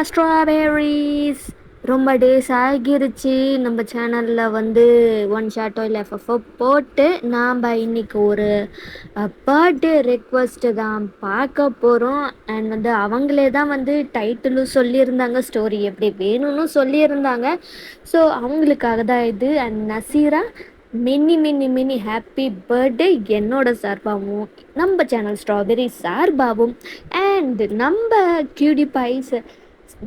Strawberries. ரொம்ப days ஆகிருச்சு நம்ம சேனலில் வந்து ஒன் ஷாட்டோ இல்லை எஃப்எஃப்ஓ போட்டு நாம் இன்னைக்கு ஒரு பர்த்டே ரெக்வஸ்ட்டு தான் பார்க்க போகிறோம். அண்ட் வந்து அவங்களே தான் வந்து டைட்டிலும் சொல்லியிருந்தாங்க, ஸ்டோரி எப்படி வேணும்னு சொல்லியிருந்தாங்க. ஸோ அவங்களுக்காக தான் இது. And Nazira, mini mini mini happy birthday என்னோட சார்பாகவும் நம்ம சேனல் ஸ்ட்ராபெரி சார்பாகவும் அண்ட் நம்ம கியூடி பைஸ்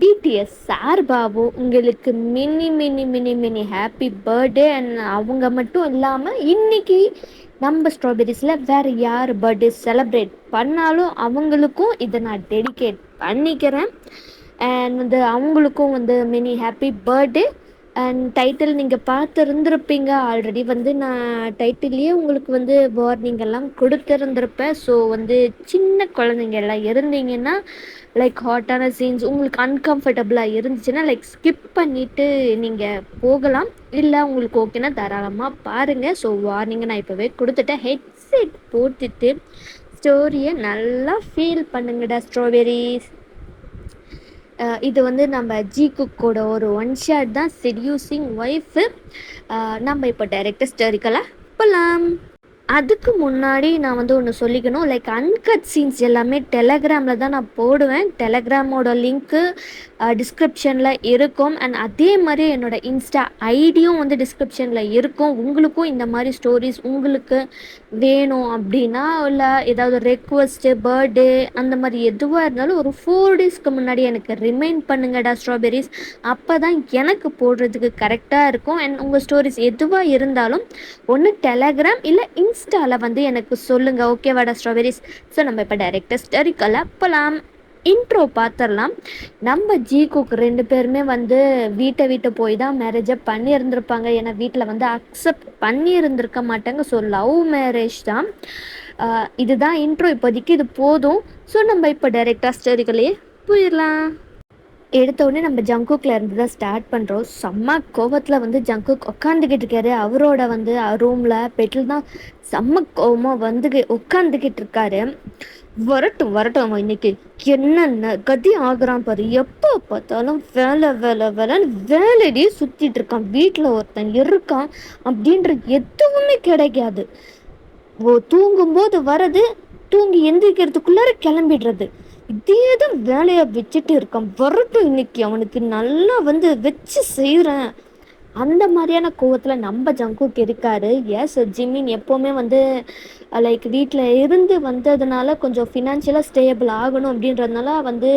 பிடிஎஸ் சார்பாகவும் உங்களுக்கு mini mini mini mini happy birthday. And அவங்க மட்டும் இல்லாமல் இன்னைக்கு நம்ம ஸ்ட்ராபெரிஸில் வேறு யார் பர்த்டே செலிப்ரேட் பண்ணாலும் அவங்களுக்கும் இதை நான் டெடிகேட் பண்ணிக்கிறேன். அண்ட் வந்து அவங்களுக்கும் வந்து mini happy birthday. And title நீங்கள் பார்த்துருந்துருப்பீங்க ஆல்ரெடி. வந்து நான் டைட்டில்லையே உங்களுக்கு வந்து வார்னிங் எல்லாம் கொடுத்துருந்துருப்பேன். ஸோ வந்து சின்ன குழந்தைங்க எல்லாம் இருந்தீங்கன்னா லைக் ஹாட்டான சீன்ஸ் உங்களுக்கு அன்கம்ஃபர்டபுளாக இருந்துச்சுன்னா லைக் ஸ்கிப் பண்ணிவிட்டு நீங்கள் போகலாம். இல்லை உங்களுக்கு ஓகேனா தாராளமாக பாருங்கள். ஸோ வார்னிங்கை நான் இப்போவே கொடுத்துட்டேன். ஹெட்செட் போட்டுட்டு ஸ்டோரியை நல்லா ஃபீல் பண்ணுங்கடா ஸ்ட்ராபெரிஸ். இது வந்து நம்ம ஜி குக்கோட ஒரு ஒன் ஷாட் தான், செடியூசிங் ஒய்ஃபு. நம்ம இப்போ டைரக்டாக ஸ்டோரிக்கெல்லாம் போகலாம். அதுக்கு முன்னாடி நான் வந்து ஒன்று சொல்லிக்கணும். லைக் அன்கட் சீன்ஸ் எல்லாமே டெலகிராமில் தான் நான் போடுவேன். டெலகிராமோட லிங்க்கு டிஸ்கிரிப்ஷனில் இருக்கும். அண்ட் அதே மாதிரி என்னோடய இன்ஸ்டா ஐடியும் வந்து டிஸ்கிரிப்ஷனில் இருக்கும். உங்களுக்கும் இந்த மாதிரி ஸ்டோரிஸ் உங்களுக்கு வேணும் அப்படின்னா, இல்லை ஏதாவது ரெக்வஸ்ட்டு, பர்த்டே அந்த மாதிரி எதுவாக இருந்தாலும் ஒரு 4 டேஸ்க்கு முன்னாடி எனக்கு ரிமைண்ட் பண்ணுங்கடா ஸ்ட்ராபெரிஸ். அப்போ தான் எனக்கு போடுறதுக்கு கரெக்டாக இருக்கும். அண்ட் உங்கள் ஸ்டோரிஸ் எதுவாக இருந்தாலும் ஒன்று டெலகிராம் இல்லை இன்ஸ்டாவில் வந்து எனக்கு சொல்லுங்கள். ஓகேவாடா ஸ்ட்ராபெரிஸ்? ஸோ நம்ம இப்போ டைரெக்டாக ஸ்டோரிக்கெல்லாம் போகலாம். இன்ட்ரோ பார்த்துடலாம். நம்ம ஜி குக் 2 பேருமே வந்து வீட்டை போய் தான் மேரேஜை பண்ணியிருந்திருப்பாங்க. ஏன்னா வீட்டில் வந்து அக்செப்ட் பண்ணியிருந்திருக்க மாட்டாங்க. ஸோ லவ் மேரேஜ் தான். இதுதான் இன்ட்ரோ, இப்போதைக்கு இது போதும். ஸோ நம்ம இப்போ டைரெக்டாக ஸ்டோரிக்குள்ளேயே போயிடலாம். எடுத்த உடனே நம்ம ஜங்குக்கில் இருந்து தான் ஸ்டார்ட் பண்ணுறோம். செம்ம கோவத்தில் வந்து ஜங்குக் உட்காந்துக்கிட்டு இருக்காரு. அவரோட வந்து ரூமில் பெட்டில் தான் செம்ம கோவமாக வந்து உட்காந்துக்கிட்டு இருக்காரு. வரட்டும் வரட்டும், அவன் இன்னைக்கு என்னென்ன கதி ஆகுறான் பாரு. எப்போ பார்த்தாலும் வேலை வேலை வேலைன்னு வேலையிலேயே சுற்றிட்டு இருக்கான். வீட்டில் ஒருத்தன் இருக்கான் அப்படின்ற எதுவுமே கிடைக்காது. தூங்கும்போது வர்றது, தூங்கி எந்திரிக்கிறதுக்குள்ளார கிளம்பிடுறது, இதே தான் வேலையை வச்சுட்டு இருக்கான். வரட்டும், இன்னைக்கு அவனுக்கு நல்லா வந்து வச்சு செய்கிறேன். அந்த மாதிரியான கோவத்தில் நம்ம ஜங்குக்கு இருக்காரு. எஸ், ஜிமின் எப்போவுமே வந்து லைக் வீட்டில் இருந்து வந்ததுனால கொஞ்சம் ஃபினான்ஷியலாக ஸ்டேபிள் ஆகணும் அப்படின்றதுனால வந்து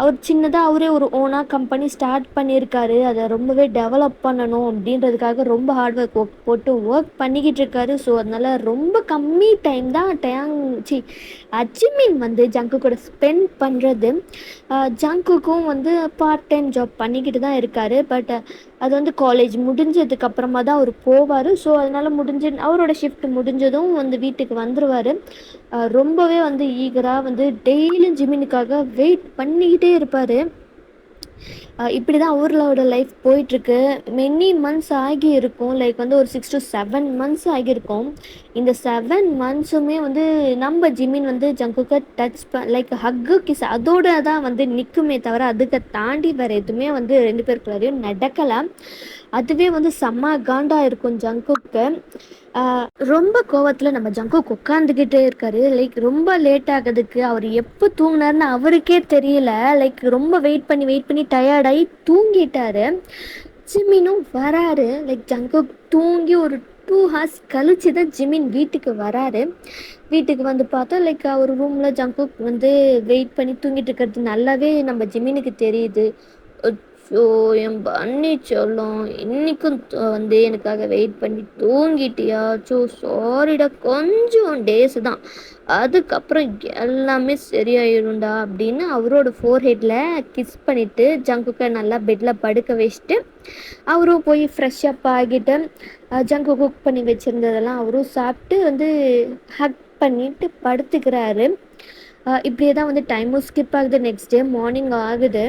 அவர் சின்னதாக அவரே ஒரு ஓனாக கம்பெனி ஸ்டார்ட் பண்ணியிருக்காரு. அதை ரொம்பவே டெவலப் பண்ணணும் அப்படின்றதுக்காக ரொம்ப ஹார்ட் ஒர்க் போட்டு ஒர்க் பண்ணிக்கிட்டு இருக்காரு. ஸோ அதனால் ரொம்ப கம்மி டைம் தான் ஜிமின் வந்து ஜங்கு கூட ஸ்பெண்ட் பண்ணுறது. ஜங்குக்கும் வந்து பார்ட் டைம் ஜாப் பண்ணிக்கிட்டு தான் இருக்கார். பட் அது வந்து காலேஜ் முடிஞ்சதுக்கப்புறமா தான் அவர் போவார். ஸோ அதனால் அவரோட ஷிஃப்ட் முடிஞ்சதும் வந்து வீட்டுக்கு வந்துடுவார். ரொம்பவே வந்து ஈகராக வந்து டெய்லியும் ஜிமினுக்காக வெயிட் பண்ணிக்கிட்டே இருப்பார். இப்படி தான் அவர்களோட லைஃப் போயிட்டுருக்கு. மெனி மந்த்ஸ் ஆகி இருக்கும். லைக் வந்து ஒரு 6 to 7 months ஆகியிருக்கும். இந்த 7 monthsமே வந்து நம்ம ஜிமின் வந்து ஜங்குக்கு டச் லைக் ஹக்கு கிஸ் அதோட தான் வந்து நிற்குமே தவிர அதுக்கு தாண்டி வேறு எதுவுமே வந்து 2 பேருக்குள்ளாரையும் நடக்கலாம். அதுவே வந்து செம்ம காண்டாக இருக்கும் ஜங்குக்கு. ரொம்ப கோவத்தில் நம்ம ஜங்குக்கு உட்காந்துக்கிட்டே இருக்காரு. லைக் ரொம்ப லேட் ஆகுதுக்கு அவர் எப்போ தூங்கினாருன்னு அவருக்கே தெரியல. லைக் ரொம்ப வெயிட் பண்ணி டயர்டாகி தூங்கிட்டாரு. ஜிமினும் வராரு. லைக் ஜங்குக் தூங்கி ஒரு 2 hours கழிச்சு தான் ஜிமின் வீட்டுக்கு வராரு. வீட்டுக்கு வந்து பார்த்தா லைக் அவர் ரூமில் ஜங்குக் வந்து வெயிட் பண்ணி தூங்கிட்டு இருக்கிறது நல்லாவே நம்ம ஜிமினுக்கு தெரியுது. ஸோ என் பண்ணி சொல்லும், இன்றைக்கும் வந்து எனக்காக வெயிட் பண்ணி தூங்கிட்டியா? ஸோ சாரிடா, கொஞ்சம் டேஸ் தான், அதுக்கப்புறம் எல்லாமே சரியாயிரும்டா அப்படின்னு அவரோட ஃபோர்ஹெட்டில் கிஸ் பண்ணிவிட்டு ஜங்குக்கை நல்லா பெட்டில் படுக்க வச்சுட்டு அவரும் போய் ஃப்ரெஷ்அப் ஆகிட்டு ஜங்கு குக் பண்ணி வச்சுருந்ததெல்லாம் அவரும் சாப்பிட்டு வந்து ஹக் பண்ணிட்டு படுத்துக்கிறாரு. இப்படியே தான் வந்து டைமும் ஸ்கிப் ஆகுது. நெக்ஸ்ட் டே மார்னிங் ஆகுது.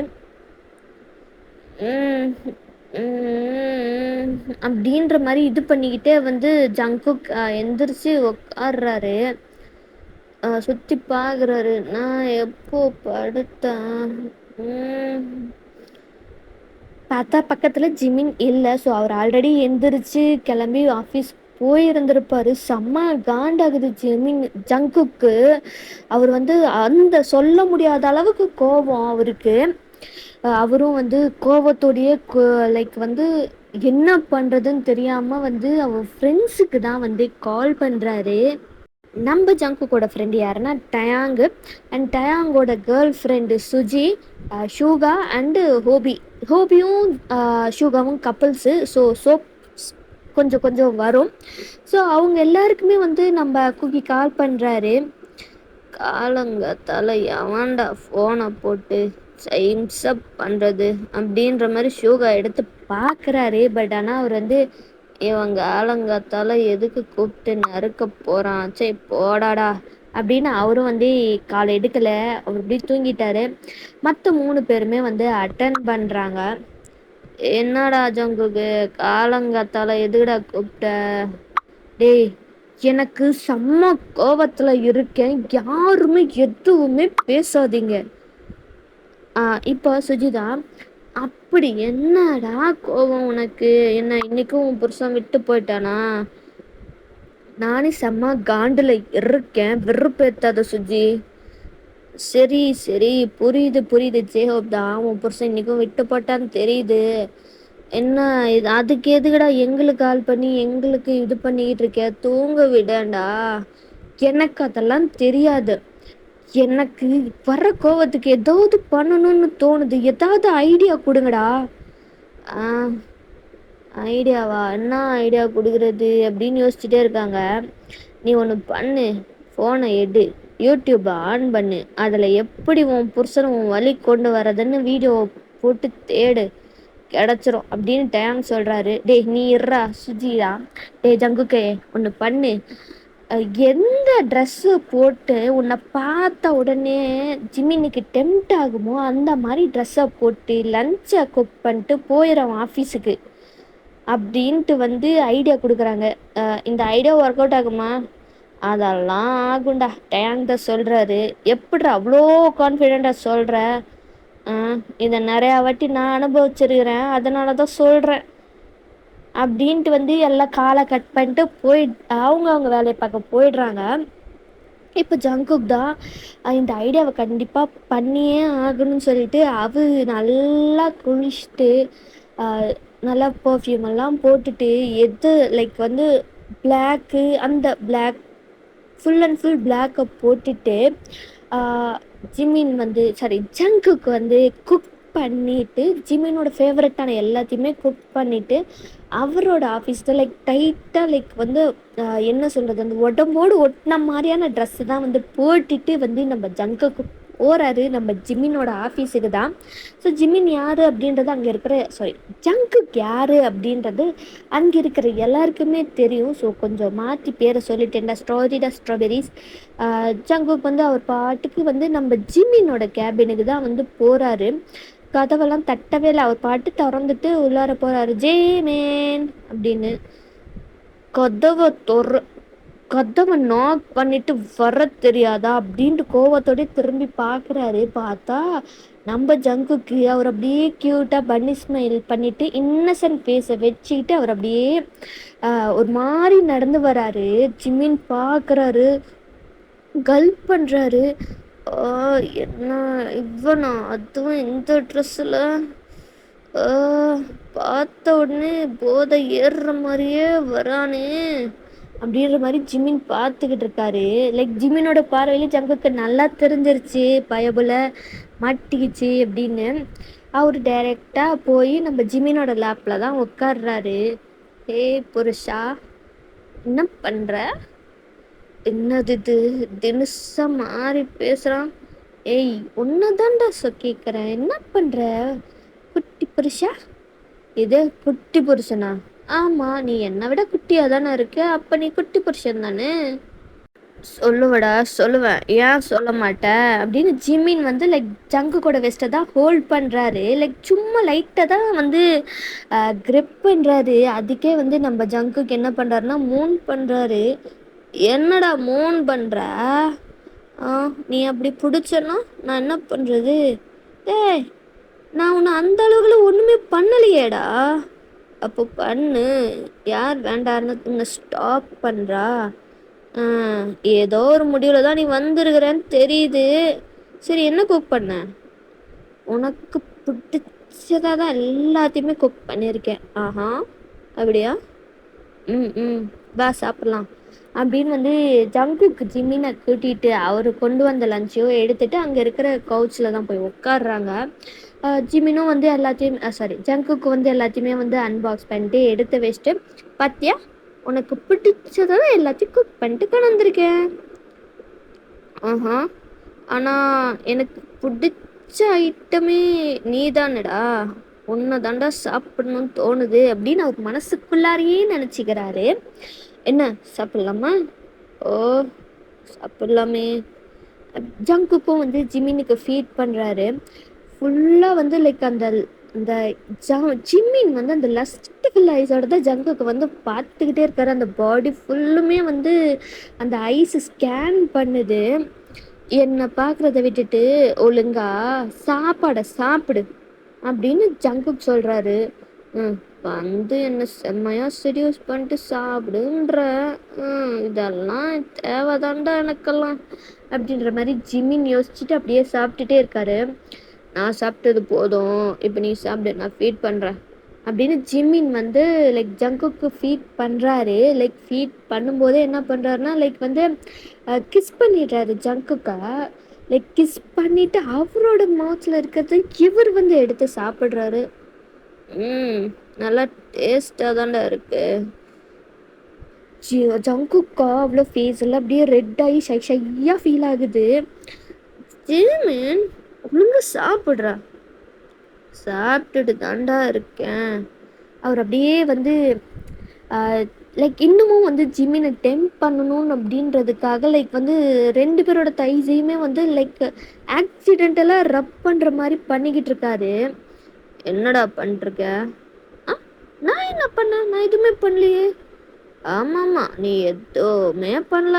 அப்படின்ற மாதிரி இது பண்ணிக்கிட்டே வந்து ஜங்குக் எந்திரிச்சு உட்காடுறாரு. சுத்தி பார்க்குறாரு. நான் எப்போ படுத்தேன்? பார்த்தா பக்கத்துல ஜிமின் இல்ல. ஸோ அவர் ஆல்ரெடி எந்திரிச்சு கிளம்பி ஆஃபீஸ் போயிருந்திருப்பாரு. செம்ம காண்டாகுது ஜங்குக்கு. அவர் வந்து அந்த சொல்ல முடியாத அளவுக்கு கோபம் அவருக்கு. அவரும் வந்து கோபத்தோடையே லைக் வந்து என்ன பண்றதுன்னு தெரியாம வந்து அவர் ஃப்ரெண்ட்ஸுக்கு தான் வந்து கால் பண்றாரு. நம்ம ஜங்குக்கோட ஃப்ரெண்டு யாருன்னா டயாங்கு, அண்ட் டயாங்கோட girl friend Suji, Suga and ஹோபியும் ஷூகாவும் கப்புள்ஸு. சோப் கொஞ்சம் கொஞ்சம் வரும். ஸோ அவங்க எல்லாருக்குமே வந்து நம்ம குக்கி கால் பண்ணுறாரு. காலங்காத்தால எவன்டா ஃபோனை போட்டு சைன்ஸப் பண்ணுறது அப்படின்ற மாதிரி ஷூகா எடுத்து பார்க்குறாரு. பட் ஆனால் அவர் வந்து இவங்க ஆலங்காத்தால எதுக்கு கூப்பிட்டு நறுக்க போகிறான், சரி போடாடா அப்படின்னு அவரும் வந்து காலை எடுக்கலை. அவர் இப்படி தூங்கிட்டாரு. மற்ற 3 பேருமே வந்து அட்டன் பண்ணுறாங்க. என்னடா ஜங்குக்கு காலங்காத்தால எதுக்குடா கூப்பிட்ட? டேய், எனக்கு செம்ம கோவத்தில் இருக்கேன், யாருமே எதுவுமே பேசாதீங்க. இப்போ சுஜிதா, அப்படி என்னடா கோவம் உனக்கு? என்ன இன்னைக்கும் உன் புருஷன் விட்டு போயிட்டானா? நானே செம்ம காண்டில் இருக்கேன், வெறுப்பேத்தாத சுஜி. சரி சரி, புரியுது ஜேஹோப் தான் உன் புருஷன் இன்னைக்கும் விட்டு போட்டான்னு தெரியுது. என்ன இது, அதுக்கு எதுக்குடா எங்களுக்கு கால் பண்ணி எங்களுக்கு இது பண்ணிக்கிட்டு இருக்க? தூங்க விடண்டா. எனக்கு அதெல்லாம் தெரியாது. எனக்கு வர கோவத்துக்கு ஏதாவது பண்ணணும்னு தோணுது. ஏதாவது ஐடியா கொடுங்கடா. ஐடியாவா? என்ன ஐடியா கொடுக்குறது அப்படின்னு யோசிச்சுட்டே இருக்காங்க. நீ ஒன்று பண்ணு, ஃபோனை எடு, யூடியூப்பை ஆன் பண்ணு, அதில் எப்படி உன் புருஷனை உன் வழி கொண்டு வரதுன்னு வீடியோ போட்டு தேடு, கிடச்சிரும் அப்படின்னு டேங் சொல்கிறாரு. டேய் நீ இர்றா சுஜியா. டேய் ஜங்குக்கே, ஒன்று பண்ணு, எந்த ட்ரெஸ்ஸு போட்டு உன்னை பார்த்த உடனே ஜிமினிக்கு டெம்ட் ஆகுமோ அந்த மாதிரி ட்ரெஸ்ஸை போட்டு லஞ்சை குக் பண்ணிட்டு போயிடும் ஆஃபீஸுக்கு அப்படின்ட்டு வந்து ஐடியா கொடுக்குறாங்க. இந்த ஐடியா ஒர்க் அவுட் ஆகுமா? அதெல்லாம் ஆகும்டா, டேங் தான் சொல்கிறாரு. எப்படிடா அவ்வளோ கான்ஃபிடெண்ட்டாக சொல்கிற? இதை நிறையா வாட்டி நான் அனுபவிச்சிருக்கிறேன், அதனால தான் சொல்கிறேன் அப்படின்ட்டு வந்து எல்லாம் காலை கட் பண்ணிட்டு அவங்க வேலையை பார்க்க போயிடுறாங்க. இப்போ ஜங்குக் தான் இந்த ஐடியாவை கண்டிப்பாக பண்ணியே ஆகணும்னு சொல்லிட்டு அவர் நல்லா குளிச்சுட்டு நல்லா பர்ஃப்யூம் எல்லாம் போட்டுட்டு லைக் வந்து பிளாக்கு, அந்த பிளாக் ஃபுல் அண்ட் ஃபுல் பிளாக்கை போட்டுட்டு ஜங்குக்கு வந்து குக் பண்ணிவிட்டு ஜிமினோட ஃபேவரட்டான எல்லாத்தையுமே குக் பண்ணிவிட்டு அவரோட ஆஃபீஸில் லைக் டைட்டாக லைக் வந்து என்ன சொல்கிறது, அந்த உடம்போடு ஒட்டின மாதிரியான ட்ரெஸ்ஸு தான் வந்து போட்டுட்டு வந்து நம்ம ஜங்குக்கு போகிறாரு, நம்ம ஜிமினோட ஆஃபீஸுக்கு தான். ஸோ ஜிமின் யார் அப்படின்றது அங்கே இருக்கிற ஜங்குக் யார் அப்படின்றது அங்கே இருக்கிற எல்லாருக்குமே தெரியும். ஸோ கொஞ்சம் மாற்றி பேரை சொல்லிட்டேன்டா, ஸ்ட்ராபெரிஸ். ஜங்குக் வந்து அவர் பாட்டுக்கு வந்து நம்ம ஜிமினோட கேபினுக்கு தான் வந்து போகிறாரு. கதவெல்லாம் தட்டவே இல்லை, அவர் பாட்டு திறந்துட்டு உள்ளார போகிறாரு. ஜேமேன் அப்படின்னு கதவை நாக் பண்ணிட்டு வர தெரியாதா அப்படின்ட்டு கோவத்தோட திரும்பி பார்க்குறாரு. பார்த்தா நம்ம ஜங்குக்கு அவர் அப்படியே க்யூட்டாக பன்னி ஸ்மைல் பண்ணிட்டு இன்னசென்ட் ஃபேஸை வச்சுக்கிட்டு அவர் அப்படியே ஒரு மாதிரி நடந்து வராரு. ஜிமின் பார்க்குறாரு, கல்ப் பண்ணுறாரு. என்ன இவனா, அதுவும் இந்த ட்ரெஸ்ஸில் பார்த்த உடனே போதை ஏறுற மாதிரியே வரானே அப்படின்ற மாதிரி ஜிமின் பார்த்துக்கிட்டு இருக்காரு. லைக் ஜிமினோட பார்வையில ஜங்குக்கு நல்லா தெரிஞ்சிருச்சு பயபுல மாட்டிக்கிச்சு அப்படின்னு. அவர் டைரெக்டாக போய் நம்ம ஜிமினோட லேப்பில் தான் உட்காடுறாரு. ஹே புருஷா, என்ன பண்ணுற? என்னது இது, தினுசா மாறி பேசுகிறான். ஏய் ஒன்னதான்டா கேட்குறேன், என்ன பண்ணுற குட்டி புருஷா? இது குட்டி புருஷனா? ஆமாம், நீ என்னை விட குட்டியாக தானே இருக்க, அப்போ நீ குட்டி புருஷன் தானே. சொல்லுவேன், ஏன் சொல்ல மாட்டேன் அப்படின்னு ஜிமின் வந்து லைக் ஜங்கு கூட வெஸ்ட்டை தான் ஹோல்ட் பண்ணுறாரு. லைக் சும்மா லைட்டாக தான் வந்து கிரிப் பண்ணுறாரு. அதுக்கே வந்து நம்ம ஜங்குக்கு என்ன பண்ணுறாருன்னா மூன் பண்ணுறாரு. என்னடா மூன் பண்ணுற? நீ அப்படி பிடிச்சனா நான் என்ன பண்ணுறது? ஏய், நான் உன்னை அந்த அளவுக்குல ஒன்றுமே பண்ணலையேடா. அப்போ பண்ணு. யார் வேண்டான்னு உன்னை ஸ்டாப் பண்ணுறா? ஏதோ ஒரு முடிவில் தான் நீ வந்திருக்கிறேன்னு தெரியுது. சரி, என்ன குக் பண்ண? உனக்கு பிடிச்சதாக தான் எல்லாத்தையுமே குக் பண்ணியிருக்கேன். ஆஹா, அப்படியா? ம், வா சாப்பிட்லாம் அப்படின்னு வந்து ஜங்குக்கு ஜிம்மினை கூட்டிகிட்டு அவர் கொண்டு வந்த லஞ்சையோ எடுத்துகிட்டு அங்கே இருக்கிற கவுச்சில் தான் போய் உட்காடுறாங்க. ஜிம்மினும் வந்து எல்லாத்தையும் ஜங்குக்கு வந்து எல்லாத்தையுமே வந்து அன்பாக்ஸ் பண்ணிட்டு எடுத்து வச்சுட்டு, பாத்தியா, உனக்கு பிடிச்சதான் எல்லாத்தையும் குக் பண்ணிட்டு கொண்டு வந்திருக்கேன். ஆஹா, ஆனால் எனக்கு பிடிச்ச ஐட்டமே நீ தானடா, உன்னை தாண்டா சாப்பிடணும்னு தோணுது அப்படின்னு அவர் மனசுக்குள்ளாரையே நினச்சிக்கிறாரு. என்ன சாப்பிட்லாமா? ஓ, சாப்பிட்லாமே. ஜங்குக்கும் வந்து ஜிம்மினுக்கு ஃபீட் பண்ணுறாரு. ஃபுல்லாக வந்து லைக் அந்த அந்த ஜிம்மின் வந்து அந்த லஸ்ட்ஃபுல் ஐஸோட தான் ஜங்குக்கு வந்து பார்த்துக்கிட்டே இருக்காரு. அந்த பாடி ஃபுல்லுமே வந்து அந்த ஐஸ் ஸ்கேன் பண்ணுது. என்னை பார்க்குறத விட்டுட்டு ஒழுங்கா சாப்பாடை சாப்பிடு அப்படின்னு ஜங்குக் சொல்கிறாரு. வந்து என்ன செம்மையாக செடியூஸ் பண்ணிட்டு சாப்பிடுன்ற, இதெல்லாம் தேவைதாண்டா எனக்கெல்லாம் அப்படின்ற மாதிரி ஜிம்மின் யோசிச்சுட்டு அப்படியே சாப்பிட்டுட்டே இருக்காரு. நான் சாப்பிட்டது போதும், இப்போ நீ சாப்பிடு, நான் ஃபீட் பண்ணுறேன் அப்படின்னு ஜிம்மின் வந்து லைக் ஜங்குக்கு ஃபீட் பண்ணுறாரு. லைக் ஃபீட் பண்ணும்போதே என்ன பண்ணுறாருன்னா லைக் வந்து கிஸ் பண்ணிடுறாரு ஜங்குக்கை. லைக் கிஸ் பண்ணிவிட்டு அவரோட மவுத்தில் இருக்கிறது இவர் வந்து எடுத்து சாப்பிட்றாரு. நல்லா டேஸ்ட்டாக தாண்டா இருக்கு. ஜங்குக்கா அவ்வளோ ஃபேஸ் எல்லாம் அப்படியே ரெட் ஆகி ஷையாக ஃபீல் ஆகுது. ஜிமின் ஒழுங்கு சாப்பிட்றா. சாப்பிட்டுட்டு தாண்டா இருக்கேன். அவர் அப்படியே வந்து லைக் இன்னமும் வந்து ஜிம்மினை டெம்ப் பண்ணணும் அப்படின்றதுக்காக லைக் வந்து 2 பேரோட தைஸையுமே வந்து லைக் ஆக்சிடென்டலாக ரப் பண்ணுற மாதிரி பண்ணிக்கிட்டு இருக்காரு. என்னடா பண்ணிருக்க? நான் என்ன பண்ணேன்? நான் எதுவுமே பண்ணலையே. ஆமாம்மா, நீ எதுவுமே பண்ணல.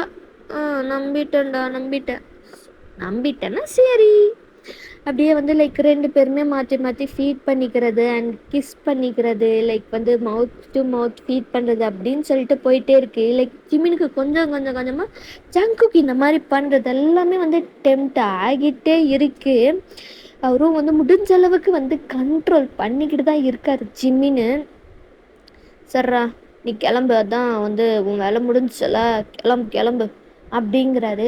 நம்பிட்டேன்னா சரி. அப்படியே வந்து லைக் 2 பேருமே மாற்றி மாற்றி ஃபீட் பண்ணிக்கிறது அண்ட் கிஸ் பண்ணிக்கிறது, லைக் வந்து மவுத் டு மவுத் ஃபீட் பண்ணுறது அப்படின்னு சொல்லிட்டு போயிட்டே இருக்கு. லைக் ஜிம்மினுக்கு கொஞ்சமாக ஜங்குக்கு இந்த மாதிரி பண்ணுறது எல்லாமே வந்து டெம்ப்ட் ஆகிட்டே இருக்கு. அவரும் வந்து முடிஞ்ச அளவுக்கு வந்து கண்ட்ரோல் பண்ணிக்கிட்டு தான் இருக்கார் ஜிம்மின்னு. சர்ரா, நீ கிளம்பு, அதான் வந்து உன் வேலை முடிஞ்சல, கிளம்பு அப்படிங்கிறாரு.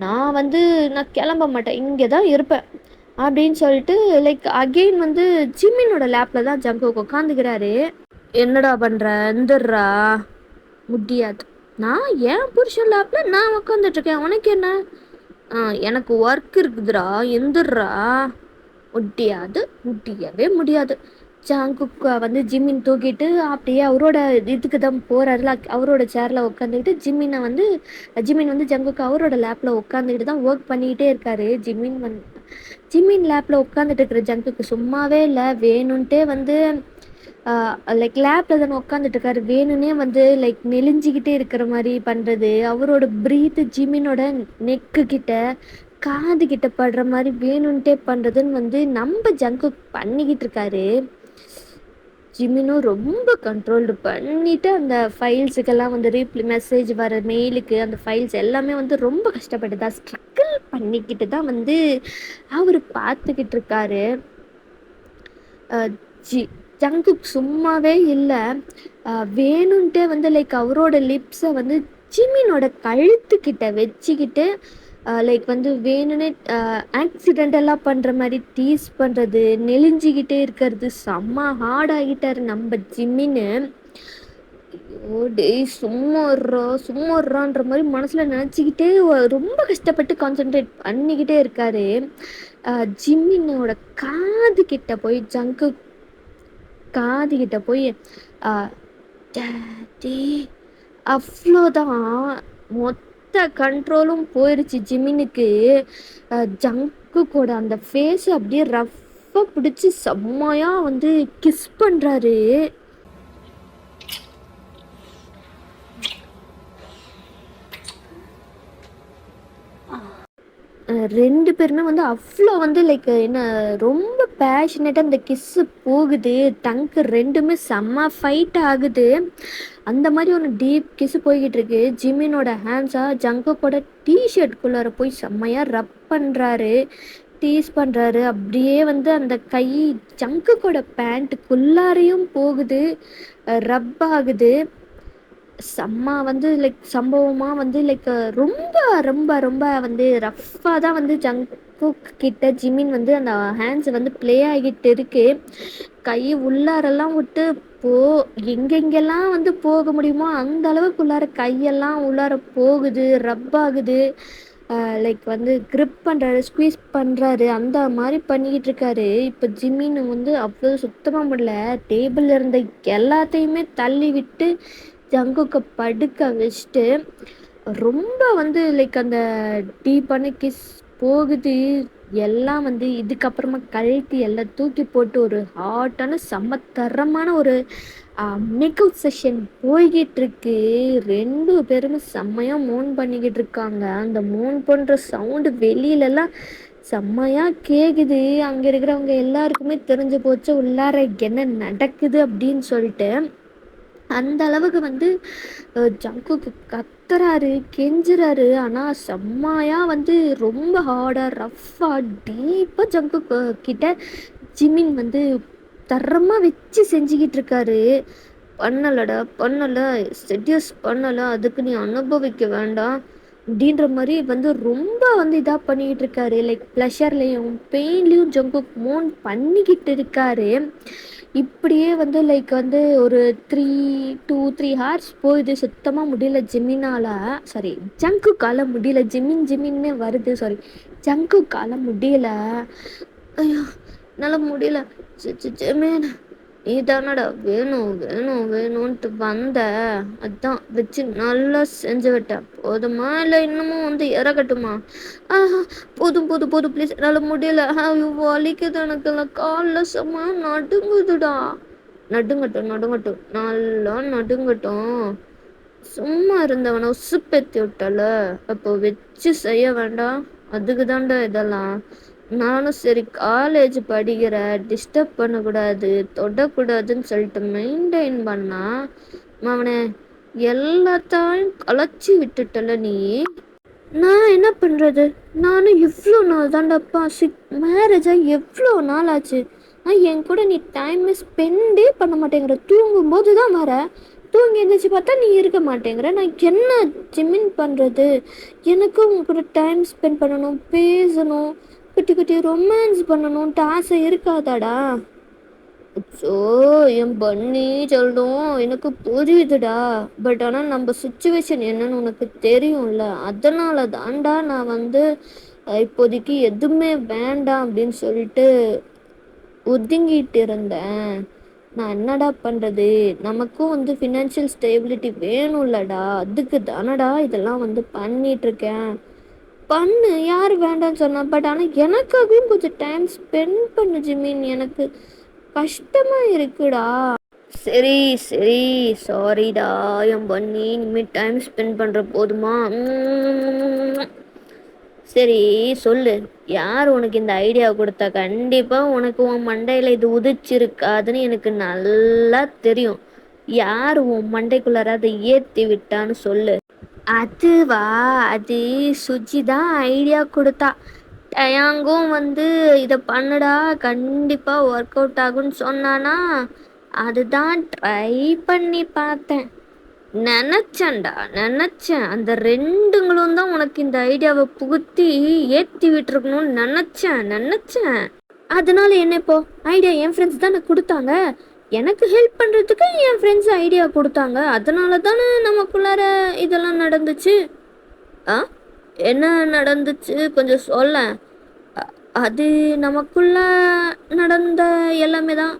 நான் கிளம்ப மாட்டேன், இங்கே தான் இருப்பேன் அப்படின்னு சொல்லிட்டு லைக் அகெயின் வந்து ஜிம்மினோட லேப்பில் தான் ஜங்குக்கு உட்காந்துக்கிறாரு. என்னடா பண்ணுற? எந்திர்றா. முடியாது. நான் என் புருஷன் லேப்பில் நான் உட்காந்துட்ருக்கேன், உனக்கு என்ன? எனக்கு ஒர்க் இருக்குதுடா, எந்திர்றா. முடியவே முடியாது. ஜங்குக்கை வந்து ஜிம்மின் தூக்கிட்டு அப்படியே அவரோட இதுக்கு தான் போகிறாருல, அவரோட சேரில் உட்காந்துக்கிட்டு ஜிம்மின் வந்து ஜங்குக்கு அவரோட லேப்பில் உட்காந்துக்கிட்டு தான் ஒர்க் பண்ணிக்கிட்டே இருக்காரு. ஜிம்மின் லேப்பில் உட்காந்துட்டு இருக்கிற ஜங்குக்கு சும்மாவே இல்லை, வேணும்ன்ட்டே வந்து லைக் லேப்பில் தானே உட்காந்துட்டு இருக்காரு, வேணும்னே வந்து லைக் நெலிஞ்சிக்கிட்டே இருக்கிற மாதிரி பண்ணுறது, அவரோட ப்ரீத்து ஜிம்மினோட நெக்கு கிட்ட காது கிட்ட படுற மாதிரி வேணும்ன்ட்டே பண்ணுறதுன்னு வந்து நம்ம ஜங்கு பண்ணிக்கிட்டு இருக்காரு. ஜிம்மினும் ரொம்ப கண்ட்ரோல்டு பண்ணிவிட்டு அந்த ஃபைல்ஸுக்கெல்லாம் வந்து மெசேஜ் வர மெயிலுக்கு அந்த ஃபைல்ஸ் எல்லாமே வந்து ரொம்ப கஷ்டப்பட்டு தான் ஸ்ட்ரகிள் பண்ணிக்கிட்டு தான் வந்து அவர் பார்த்துக்கிட்டு இருக்காரு. ஜங்குக் சும்மாவே இல்லை, வேணும்ன்ட்டே வந்து லைக் அவரோட லிப்ஸை வந்து ஜிம்மினோட கழுத்துக்கிட்ட வச்சுக்கிட்டு லைக் வந்து வேணும்னே ஆக்சிடென்டெல்லாம் பண்ணுற மாதிரி டீஸ் பண்ணுறது, நெலிஞ்சிக்கிட்டே இருக்கிறது, செம்ம ஹார்டாகிட்டார் நம்ம ஜிம்மின்னு. டேய் சும்மாடுறான்ற மாதிரி மனசில் நினச்சிக்கிட்டே ரொம்ப கஷ்டப்பட்டு கான்சென்ட்ரேட் பண்ணிக்கிட்டே இருக்காரு. ஜிம்மினோட காது கிட்ட போய் டேடி அவ்வளோதான், மொத்த கண்ட்ரோலும் போயிடுச்சு ஜிம்மினுக்கு. ஜங்குக்கோட அந்த ஃபேஸ் அப்படியே ரஃப்பாக பிடிச்சி செம்மையாக வந்து கிஸ் பண்ணுறாரு. 2 பேருமே வந்து அவ்வளோ வந்து லைக் என்ன ரொம்ப பேஷனேட்டாக இந்த கிஸ்ஸு போகுது. டங்க்கு 2மே செம்ம ஃபைட் ஆகுது. அந்த மாதிரி ஒரு டீப் கிஸ்ஸு போய்கிட்டு இருக்கு. ஜிமினோட ஹேண்ட்ஸா ஜங்குக்கோட ஷர்ட்குள்ளார போய் செம்மையாக ரப் பண்ணுறாரு, டீஸ் பண்ணுறாரு. அப்படியே வந்து அந்த கை ஜங்குக்கோட பேண்ட்டுக்குள்ளாரையும் போகுது, ரப் ஆகுது. செம்ம வந்து லைக் சம்பவமாக வந்து லைக் ரொம்ப ரொம்ப ரொம்ப வந்து ரஃப்பாக தான் வந்து ஜங்குக் கிட்ட ஜிமின் வந்து அந்த ஹேண்ட்ஸ் வந்து ப்ளே ஆகிட்டு இருக்கு. கை உள்ளாரெல்லாம் விட்டு போ எங்கெங்கெல்லாம் வந்து போக முடியுமோ அந்த அளவுக்கு உள்ளார கையெல்லாம் உள்ளார போகுது, ரப் ஆகுது. லைக் வந்து க்ரிப் பண்ணுறாரு, ஸ்குவீஸ் பண்ணுறாரு, அந்த மாதிரி பண்ணிக்கிட்டு இருக்காரு. இப்போ ஜிமின் வந்து அவ்வளோ சுத்தமாக முடியல, டேபிள் இருந்த எல்லாத்தையுமே தள்ளி விட்டு ஜங்குக்கை படுக்க வச்சுட்டு ரொம்ப வந்து லைக் அந்த டீப்பான கிஸ் போகுது. எல்லாம் வந்து இதுக்கப்புறமா கழட்டி எல்லாம் தூக்கி போட்டு ஒரு ஹாட்டான செம்ம தரமான ஒரு மேக்கப் செஷன் போய்கிட்டு இருக்கு. 2 பேருமே செம்மையாக மூன் பண்ணிக்கிட்டு இருக்காங்க. அந்த மூன் பண்ணுற சவுண்டு வெளியிலலாம் செம்மையாக கேட்குது. அங்கே இருக்கிறவங்க எல்லாருக்குமே தெரிஞ்சு போச்சு உள்ளார என்ன நடக்குது அப்படின்னு சொல்லிட்டு. அந்த அளவுக்கு வந்து ஜங்குக்கு கத்துறாரு, கெஞ்சுறாரு. ஆனால் செம்மையாக வந்து ரொம்ப ஹார்டாக ரஃப்பாக டீப்பாக ஜங்குக்கு கிட்ட ஜிமின் வந்து தரமாக வச்சு செஞ்சுக்கிட்டு இருக்காரு. பண்ணலடா பண்ணலை, செடியூஸ் பண்ணலை, அதுக்கு நீ அனுபவிக்க வேண்டாம் அப்படின்ற மாதிரி வந்து ரொம்ப வந்து இதாக பண்ணிக்கிட்டு இருக்காரு. லைக் ப்ளஷர்லேயும் பெயின்லேயும் ஜங்குக் மூன் பண்ணிக்கிட்டு இருக்காரு. இப்படியே வந்து லைக் வந்து ஒரு 3 ஹார்ஸ் போகுது. சுத்தமாக முடியல ஜிமினால், சாரி ஜங்குக்கால முடியல. ஜிமின்னு வருது, சாரி ஜங்குக்கால முடியல. ஐயோ என்னால் முடியல. ஜிமின் நீ தானடா வேணும் வேணும் வேணும்ன்ட்டு வந்த, அதான் வச்சு நல்லா செஞ்சு விட்டேன். போதுமா இல்லை இன்னமும் வந்து இறக்கட்டுமா? போதும் போதும் போதும் ப்ளீஸ், என்னால் முடியல. வலிக்குது எனக்குலாம், காலில் செம்ம நடுங்குதுடா. நடுங்கட்டும் நடுங்கட்டும், நல்லா நடுங்கட்டும். சும்மா இருந்தவனை உசுப்பேத்தி விட்டல, அப்போ வச்சு செய்ய வேண்டாம். அதுக்கு தாண்டா இதெல்லாம். நானும் சரி காலேஜ் படிக்கிற, டிஸ்டர்ப் பண்ணக்கூடாது, தொடக்கூடாதுன்னு சொல்லிட்டு மெயின்டைன் பண்ணா, அவனை எல்லாத்தையும் கலைச்சி விட்டுட்டல நீ. நான் என்ன பண்ணுறது? நானும் இவ்வளோ நாள் தாண்டப்பா மேரேஜாக எவ்வளோ நாள் ஆச்சு. என் கூட நீ டைமை ஸ்பெண்டே பண்ண மாட்டேங்கிற. தூங்கும்போது தான் வர, தூங்கி எழுந்திரிச்சு பார்த்தா நீ இருக்க மாட்டேங்கிற. நான் என்ன ஜிமின் பண்ணுறது? எனக்கும் உங்க கூட டைம் ஸ்பெண்ட் பண்ணணும், பேசணும், குட்டி குட்டி ரொமான்ஸ் பண்ணணும்ட்டு ஆசை இருக்காதாடா? ஸோ என் பண்ணி சொல்லும் எனக்கு புரியுதுடா. பட் ஆனால் நம்ம சுச்சுவேஷன் என்னன்னு உனக்கு தெரியும்ல, அதனால தான்டா நான் வந்து இப்போதைக்கு எதுவுமே வேண்டாம் அப்படின்னு சொல்லிட்டு ஒதுங்கிட்டு இருந்தேன். நான் என்னடா பண்ணுறது? நமக்கும் வந்து ஃபினான்ஷியல் ஸ்டேபிலிட்டி வேணும்லடா, அதுக்கு தானடா இதெல்லாம் வந்து பண்ணிகிட்ருக்கேன். பண்ணு, யார் வேண்டான்னு சொன்னா? பட் ஆனால் எனக்காகவும் கொஞ்சம் டைம் ஸ்பெண்ட் பண்ணு ஜிமின், எனக்கு கஷ்டமாக இருக்குடா. சரி சரி சாரிடா என் பண்ணி, இனிமேல் டைம் ஸ்பெண்ட் பண்ணுற போதுமா? சரி சொல்லு, யார் உனக்கு இந்த ஐடியா கொடுத்தா? கண்டிப்பாக உனக்கு உன் மண்டையில் இது உதிச்சிருக்காதுன்னு எனக்கு நல்லா தெரியும். யார் உன் மண்டைக்குள்ளார அதை ஏற்றி விட்டான்னு சொல்லு. அதுவா, அது சுஜி தான் ஐடியா கொடுத்தா. டயாங்கும் வந்து இதை பண்ணுடா கண்டிப்பாக ஒர்க் அவுட் ஆகும்னு சொன்னானா, அதுதான் ட்ரை பண்ணி பார்த்தேன். நினச்சேன் அந்த 2ங்களும் தான் உனக்கு இந்த ஐடியாவை புகுத்தி ஏற்றி விட்டுருக்கணும்னு நினச்சேன். அதனால என்ன, இப்போ ஐடியா என் ஃப்ரெண்ட்ஸ் தானே கொடுத்தாங்க. எனக்கு ஹெல்ப் பண்ணுறதுக்கு என் ஃப்ரெண்ட்ஸ் ஐடியா கொடுத்தாங்க. அதனால தானே நமக்குள்ளார இதெல்லாம் நடந்துச்சு. என்ன நடந்துச்சு கொஞ்சம் சொல்ல. அது நமக்குள்ள நடந்த எல்லாமே தான்.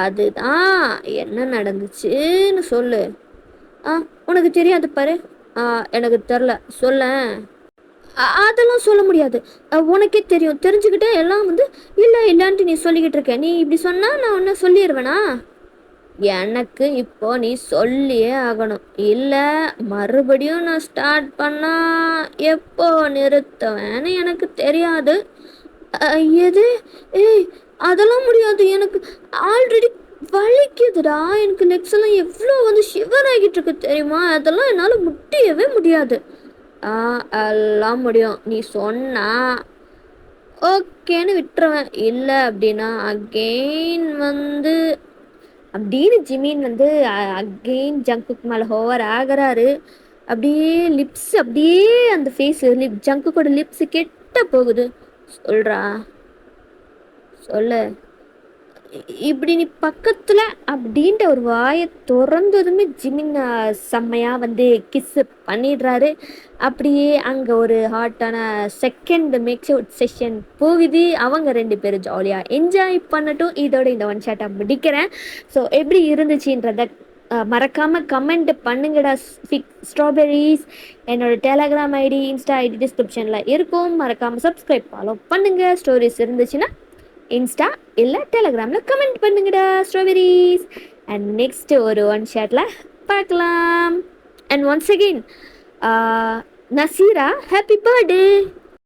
அதுதான் என்ன நடந்துச்சுன்னு சொல்லு. உனக்கு தெரியாது பாரு. எனக்கு தெரில, சொல்ல. அதெல்லாம் சொல்ல முடியாது, உனக்கே தெரியும். தெரிஞ்சுக்கிட்டே எல்லாம் வந்து இல்லை இல்லைன்ட்டு நீ சொல்லிக்கிட்டு இருக்க. நீ இப்படி சொன்னால் நான் ஒன்று சொல்லிடுவேனா? எனக்கு இப்போ நீ சொல்லியே ஆகணும். இல்லை மறுபடியும் நான் ஸ்டார்ட் பண்ணா எப்போ நிறுத்துவேன்னு எனக்கு தெரியாது. எது? ஏய், அதெல்லாம் முடியாது. எனக்கு ஆல்ரெடி வலிக்குதுடா. எனக்கு லெக்ஸ் எல்லாம் எவ்வளோ ஷிவர் ஆகிட்டு இருக்கு தெரியுமா? அதெல்லாம் என்னால் முடியவே முடியாது. எல்லாம் முடியும். நீ சொன்னா ஓகேன்னு விட்டுருவேன். இல்லை அப்படின்னா அகெயின் அப்படின்னு ஜிமின் அகெயின் ஜங்குக்கு மேலே ஹோவர் ஆகிறாரு. அப்படியே லிப்ஸ், அப்படியே அந்த ஃபேஸ் ஜங்குக்கோட லிப்ஸ் கெட்ட போகுது. சொல்றா, சொல்லு. இப்படி நீ பக்கத்துல அப்படின்ற ஒரு வாயை திறந்ததுமே ஜிமின் செம்மையா கிஸ் பண்ணிடுறாரு. அப்படியே அங்க ஒரு ஹாட்டான செகண்ட் மேக்ஸ் அவுட் செஷன் போகுது. அவங்க 2 பேரும் ஜாலியா என்ஜாய் பண்ணட்டும். இதோட இந்த ஒன் ஷாட்டை முடிக்கிறேன். ஸோ எப்படி இருந்துச்சுன்றத மறக்காம கமெண்ட் பண்ணுங்கடா ஸ்ட்ராபெரிஸ். என்னோட டெலகிராம் ஐடி, இன்ஸ்டா ஐடி டிஸ்கிரிப்ஷன்ல இருக்கும். மறக்காம சப்ஸ்கிரைப் ஃபாலோ பண்ணுங்க. ஸ்டோரிஸ் இருந்துச்சுன்னா இன்ஸ்டா இல்லை டெலகிராமில் கமெண்ட் பண்ணுங்கடா ஸ்ட்ராபெரிஸ். அண்ட் நெக்ஸ்ட் ஒரு ஒன் ஷாட்டில் பார்க்கலாம். And once again Nazira, happy birthday.